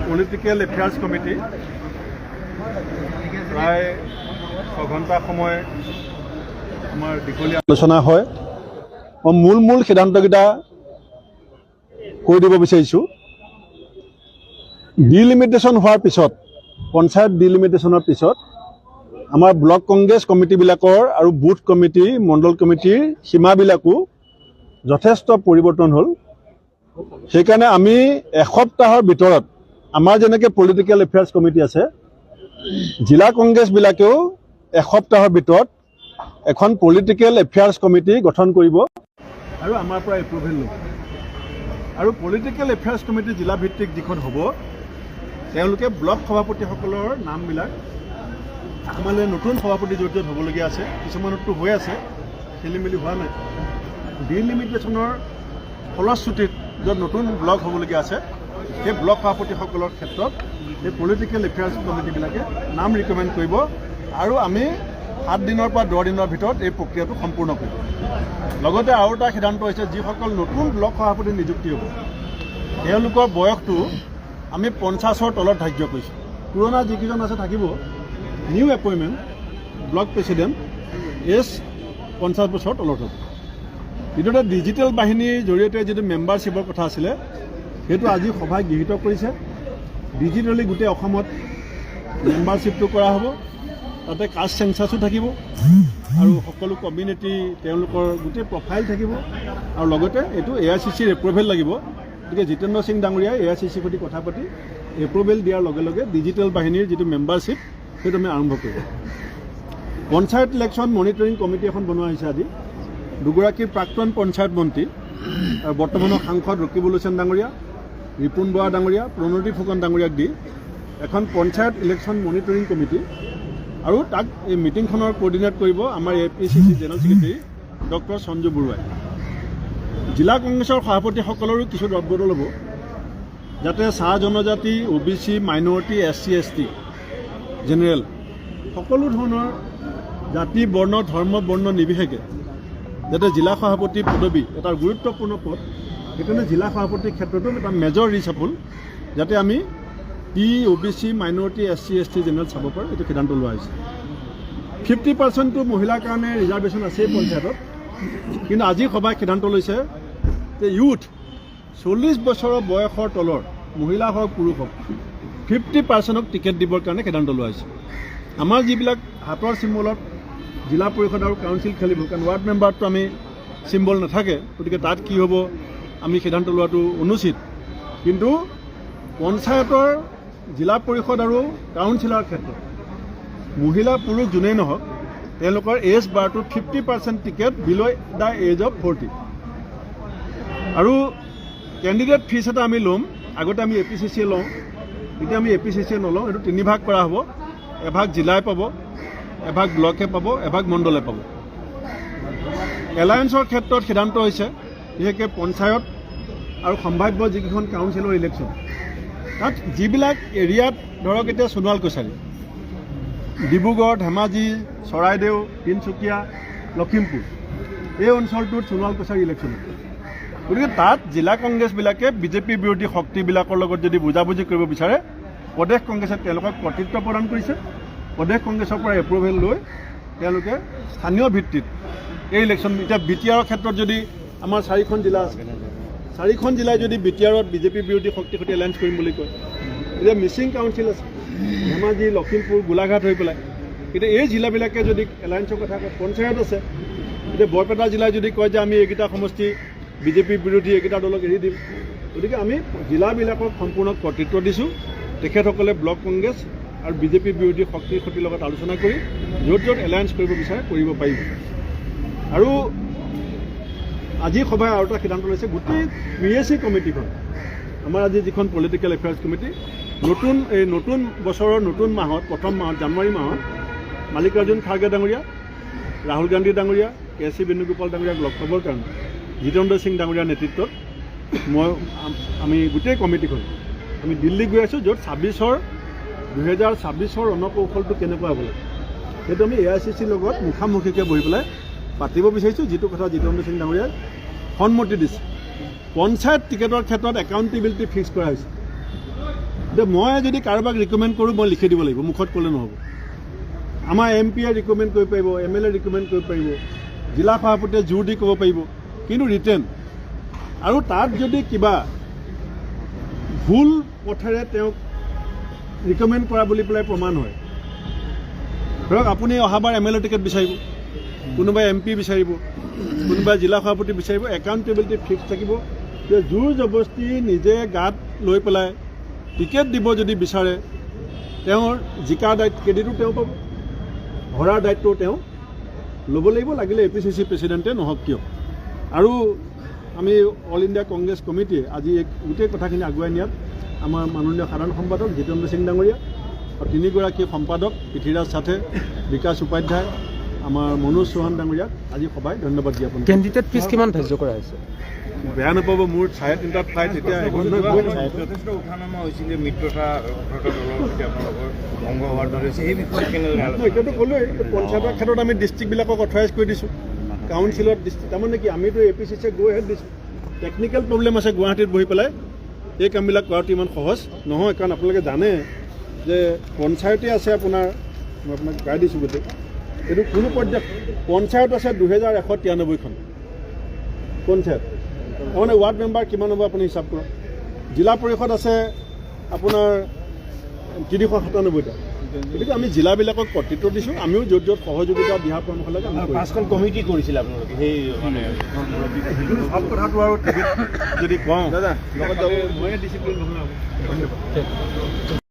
Political এফেয়াৰ্স committee প্ৰায় 6 ঘণ্টা সময় আমাৰ দীঘলীয়া আলোচনা হয়। মই মূল সিদ্ধান্তকেইটা কৈ দিব বিচাৰিছোঁ। ডিলিমিটেশ্যন হোৱাৰ পিছত, পঞ্চায়ত ডিলিমিটেশ্যনৰ পিছত আমাৰ ব্লক কংগ্ৰেছ কমিটিবিলাকৰ আৰু বুথ কমিটি, মণ্ডল কমিটিৰ সীমাবিলাকো যথেষ্ট পৰিৱৰ্তন হ'ল। সেইকাৰণে আমি এসপ্তাহৰ ভিতৰত আমাৰ যেনেকৈ পলিটিক্যাল এফেয়াৰ্স কমিটি আছে, জিলা কংগ্ৰেছবিলাকেও এসপ্তাহৰ ভিতৰত এখন পলিটিক্যাল এফেয়াৰ্স কমিটি গঠন কৰিব আৰু আমাৰ পৰা এপ্ৰুভেল ল'ব। আৰু পলিটিক্যাল এফেয়াৰ্স কমিটি জিলা ভিত্তিক যিখন হ'ব, তেওঁলোকে ব্লক সভাপতিসকলৰ নামবিলাক আমালৈ নতুন সভাপতি জড়িত হ'বলগীয়া আছে, কিছুমানতো হৈ আছে, খেলি মেলি হোৱা নাই। ডিলিমিটেশ্যনৰ ফলশ্ৰুতিত য'ত নতুন ব্লক হ'বলগীয়া আছে, সেই ব্লক সভাপতিসকলৰ ক্ষেত্ৰত এই পলিটিক্যাল এফেয়াৰ্স কমিটিবিলাকে নাম ৰিকমেণ্ড কৰিব আৰু আমি 7 দিনৰ পৰা 10 দিনৰ ভিতৰত এই প্ৰক্ৰিয়াটো সম্পূৰ্ণ কৰিম। লগতে আৰু এটা সিদ্ধান্ত হৈছে, যিসকল নতুন ব্লক সভাপতি নিযুক্তি হ'ব, তেওঁলোকৰ বয়সটো আমি 50ৰ তলত ধাৰ্য কৰিছোঁ। পুৰণা যিকেইজন আছে থাকিব, new appointment block president age 50 বছৰৰ তলত হ'ব। দ্বিতীয়তে ডিজিটেল বাহিনীৰ জৰিয়তে যিটো মেম্বাৰশ্বিপৰ কথা আছিলে, সেইটো আজি সভাই গৃহীত কৰিছে। ডিজিটেলি গোটেই অসমত মেম্বাৰশ্বিপটো কৰা হ'ব। তাতে কাষ্ট চেঞ্চাছো থাকিব আৰু সকলো কমিউনিটি তেওঁলোকৰ গোটেই প্ৰফাইল থাকিব। আৰু লগতে এইটো AICCৰ এপ্ৰুভেল লাগিব। গতিকে জিতেন্দ্ৰ সিং ডাঙৰীয়াই AICCৰ সৈতে কথা পাতি এপ্ৰুভেল দিয়াৰ লগে লগে ডিজিটেল বাহিনীৰ যিটো মেম্বাৰশ্বিপ, সেইটো আমি আৰম্ভ কৰিম। পঞ্চায়ত ইলেকশ্যন মনিটৰিং কমিটি এখন বনোৱা হৈছে আজি। 2গৰাকী প্ৰাক্তন পঞ্চায়ত মন্ত্ৰী আৰু বৰ্তমানৰ সাংসদ ৰকিবুল হুছেইন ডাঙৰীয়া, ৰিপুণ বৰা ডাঙৰীয়া, প্ৰণতি ফুকন ডাঙৰীয়াক দি এখন পঞ্চায়ত ইলেকশ্যন মনিটৰিং কমিটি, আৰু তাক এই মিটিংখনৰ কোঅৰ্ডিনেট কৰিব আমাৰ APCC general secretary doctor Sanju বৰুৱাই। জিলা কংগ্ৰেছৰ সভাপতিসকলৰো কিছু ৰদবদল হ'ব, যাতে চাহ জনজাতি, OBC, minority, SC ST, general সকলো ধৰণৰ জাতি, বৰ্ণ, ধৰ্ম, বৰ্ণ নিৰ্বিশেষে যাতে জিলা সভাপতি পদবী এটা গুৰুত্বপূৰ্ণ পদ, সেইকাৰণে জিলা সভাপতিৰ ক্ষেত্ৰতো এটা মেজৰ ৰিচাফল, যাতে আমি OBC, minority, SC ST, general চাব পাৰোঁ, এইটো সিদ্ধান্ত লোৱা হৈছে। 50% মহিলাৰ কাৰণে ৰিজাৰ্ভেশ্যন আছেই পঞ্চায়তত, কিন্তু আজি সভাই সিদ্ধান্ত লৈছে যে ইউথ 40 বছৰৰ বয়সৰ তলৰ মহিলা হওক পুৰুষ হওক 50%ক টিকেট দিবৰ কাৰণে সিদ্ধান্ত লোৱা হৈছে। আমাৰ যিবিলাক হাতৰ চিম্বলত জিলা পৰিষদ আৰু কাউন্সিল খেলিব, কাৰণ ৱাৰ্ড মেম্বাৰটো আমি চিম্বল নাথাকে, গতিকে তাত কি হ'ব আমি সিদ্ধান্ত লোৱাটো অনুচিত। কিন্তু পঞ্চায়তৰ জিলা পৰিষদ আৰু কাউন্সিলৰ ক্ষেত্ৰত মহিলা পুৰুষ যোনেই নহওক, তেওঁলোকৰ এজ বাৰটো 50% ticket below' the age of 40। আৰু কেণ্ডিডেট ফিজ এটা আমি ল'ম। আগতে আমি APCC লওঁ, এতিয়া আমি APCC নলওঁ। এইটো 3 ভাগ কৰা হ'ব। এভাগ জিলাই পাব, এভাগ ব্লকে পাব, এভাগ মণ্ডলে পাব। এলায়েন্সৰ ক্ষেত্ৰত সিদ্ধান্ত হৈছে, বিশেষকৈ পঞ্চায়ত আৰু সম্ভাৱ্য যিকেইখন কাউন্সিলৰ ইলেকশ্যন, তাত যিবিলাক এৰিয়াত ধৰক এতিয়া সোণোৱাল কছাৰী, ডিব্ৰুগড়, ধেমাজি, চৰাইদেউ, তিনিচুকীয়া, লখিমপুৰ, এই অঞ্চলটোত সোণোৱাল কছাৰী ইলেকশ্যন। গতিকে তাত জিলা কংগ্ৰেছবিলাকে BJP বিৰোধী শক্তিবিলাকৰ লগত যদি বুজাবুজি কৰিব বিচাৰে, প্ৰদেশ কংগ্ৰেছে তেওঁলোকক কৰ্তৃত্ব প্ৰদান কৰিছে। প্ৰদেশ কংগ্ৰেছৰ পৰা এপ্ৰুভেল লৈ তেওঁলোকে স্থানীয় ভিত্তিত এই ইলেকশ্যন, এতিয়া BTRৰ ক্ষেত্ৰত যদি আমাৰ 4খন জিলা আছে, 4খন জিলাই যদি BTRত BJP বিৰোধী শক্তিৰ সৈতে এলায়েন্স কৰিম বুলি কয়, এতিয়া মিচিং কাউন্সিল আছে, ধেমাজি, লখিমপুৰ, গোলাঘাট হৈ পেলাই। এতিয়া এই জিলাবিলাকে যদি এলায়েন্সৰ কথা কয়, পঞ্চায়ত আছে। এতিয়া বৰপেটা জিলাই যদি কয় যে আমি এইকেইটা সমষ্টি BJP বিৰোধী এইকেইটা দলক এৰি দিম, গতিকে আমি জিলাবিলাকক সম্পূৰ্ণ কৰ্তৃত্ব দিছোঁ। তেখেতসকলে ব্লক কংগ্ৰেছ আৰু BJP বিৰোধী শক্তিৰ সৈতে লগত আলোচনা কৰি য'ত য'ত এলায়েন্স কৰিব বিচাৰে কৰিব পাৰিব। আৰু আজি সভাই আৰু এটা সিদ্ধান্ত লৈছে, গোটেই PAC কমিটিখন, আমাৰ আজি যিখন পলিটিক্যাল এফেয়াৰ্স কমিটি, নতুন বছৰৰ নতুন মাহত, প্ৰথম মাহত জানুৱাৰী মাহত মাল্লিকাৰ্জুন খাৰ্গে ডাঙৰীয়া, ৰাহুল গান্ধী ডাঙৰীয়া, KC বেণুগোপাল ডাঙৰীয়াক লগ পাবৰ কাৰণে জিতেন্দ্ৰ সিং ডাঙৰীয়াৰ নেতৃত্বত আমি গোটেই কমিটিখন আমি দিল্লী গৈ আছোঁ, য'ত 2026 ৰণকৌশলটো কেনেকুৱা হ'ব লাগে সেইটো আমি AICCৰ লগত মুখামুখিকৈ বহি পেলাই পাতিব বিচাৰিছোঁ, যিটো কথা জিতেন্দ্ৰ সিং ডাঙৰীয়াই সন্মতি দিছে। পঞ্চায়ত টিকেটৰ ক্ষেত্ৰত একাউণ্টেবিলিটি ফিক্স কৰা হৈছে। মই যদি কাৰোবাক ৰিকমেণ্ড কৰোঁ মই লিখি দিব লাগিব, মুখত ক'লে নহ'ব। আমাৰ MPয়ে ৰিকমেণ্ড কৰিব পাৰিব, MLA ৰিকমেণ্ড কৰিব পাৰিব, জিলা সভাপতিয়ে জোৰ দি ক'ব পাৰিব, কিন্তু ৰিটেন। আৰু তাত যদি কিবা ভুল পথেৰে তেওঁক ৰিকমেণ্ড কৰা বুলি পেলাই প্ৰমাণ হয়, ধৰক আপুনি অহাবাৰ MLA টিকেট বিচাৰিব, কোনোবাই MP বিচাৰিব, কোনোবাই জিলা সভাপতি বিচাৰিব, একাউণ্টেবিলিটি ফিক্স থাকিব যে জোৰ জবস্তি নিজে গাত লৈ পেলাই টিকেট দিব যদি বিচাৰে, তেওঁৰ জিকা দায়িত্ব ক্ৰেডিটো তেওঁ পাব, হৰাৰ দায়িত্বও তেওঁ ল'ব লাগিব, লাগিলে APCC প্ৰেচিডেণ্টে নহওক কিয়। আৰু আমি অল ইণ্ডিয়া কংগ্ৰেছ কমিটিয়ে আজি এই গোটেই কথাখিনি আগুৱাই নিয়াত আমাৰ মাননীয় সাধাৰণ সম্পাদক জিতেন্দ্ৰ সিং ডাঙৰীয়া আৰু 3গৰাকী সম্পাদক পৃথ্বীৰাজ সাথে, বিকাশ উপাধ্যায়, আমাৰ মনোজ চৌহান ডাঙৰীয়াক আজি সবাই ধন্যবাদ জ্ঞাপন। কেণ্ডিডেট ফিজ কিমান ধাৰ্য কৰা হৈছে? বেয়া নাপাব, মোৰ 3:30 ফ্লাইট এতিয়া যথেষ্ট উঠানামা হৈছিলে, মিত্ৰতা দলৰ সৈতে আপোনালোকৰ ভংগ হোৱাৰ দৰে সেই বিষয়ে কেনেদৰে এতিয়াতো ক'লোৱেই, পঞ্চায়তৰ ক্ষেত্ৰত আমি ডিষ্ট্ৰিক্টবিলাকক অথৰাইজ কৰি দিছোঁ, কাউন্সিলত ডিষ্ট্ৰিক্ট, তাৰমানে কি আমিতো APCCয়ে গৈ হেড দিছোঁ। টেকনিকেল প্ৰব্লেম আছে গুৱাহাটীত বহি পেলাই এই কামবিলাক কৰাটো ইমান সহজ নহয়, কাৰণ আপোনালোকে জানে যে পঞ্চায়তে আছে আপোনাৰ, মই আপোনাক গাই দিছোঁ গোটেই, এইটো কোনো পৰ্যায়ত পঞ্চায়ত আছে 2193খন পঞ্চায়ত, তাৰমানে ৱাৰ্ড মেম্বাৰ কিমান হ'ব আপুনি হিচাপ কৰক। জিলা পৰিষদ আছে আপোনাৰ 397টা। গতিকে আমি জিলাবিলাকক কৰ্তৃত্ব দিছোঁ, আমিও য'ত য'ত সহযোগিতা দিহা পৰামৰ্শ লাগে আমি 5খন কমিটি কৰিছিলে আপোনালোকে, সেই মানে ভাল কথাটো আৰু যদি কওঁ দাদা লগত যাব, ময়ে ডিচিপ্লিন নহ'লে হ'ব। ধন্যবাদ।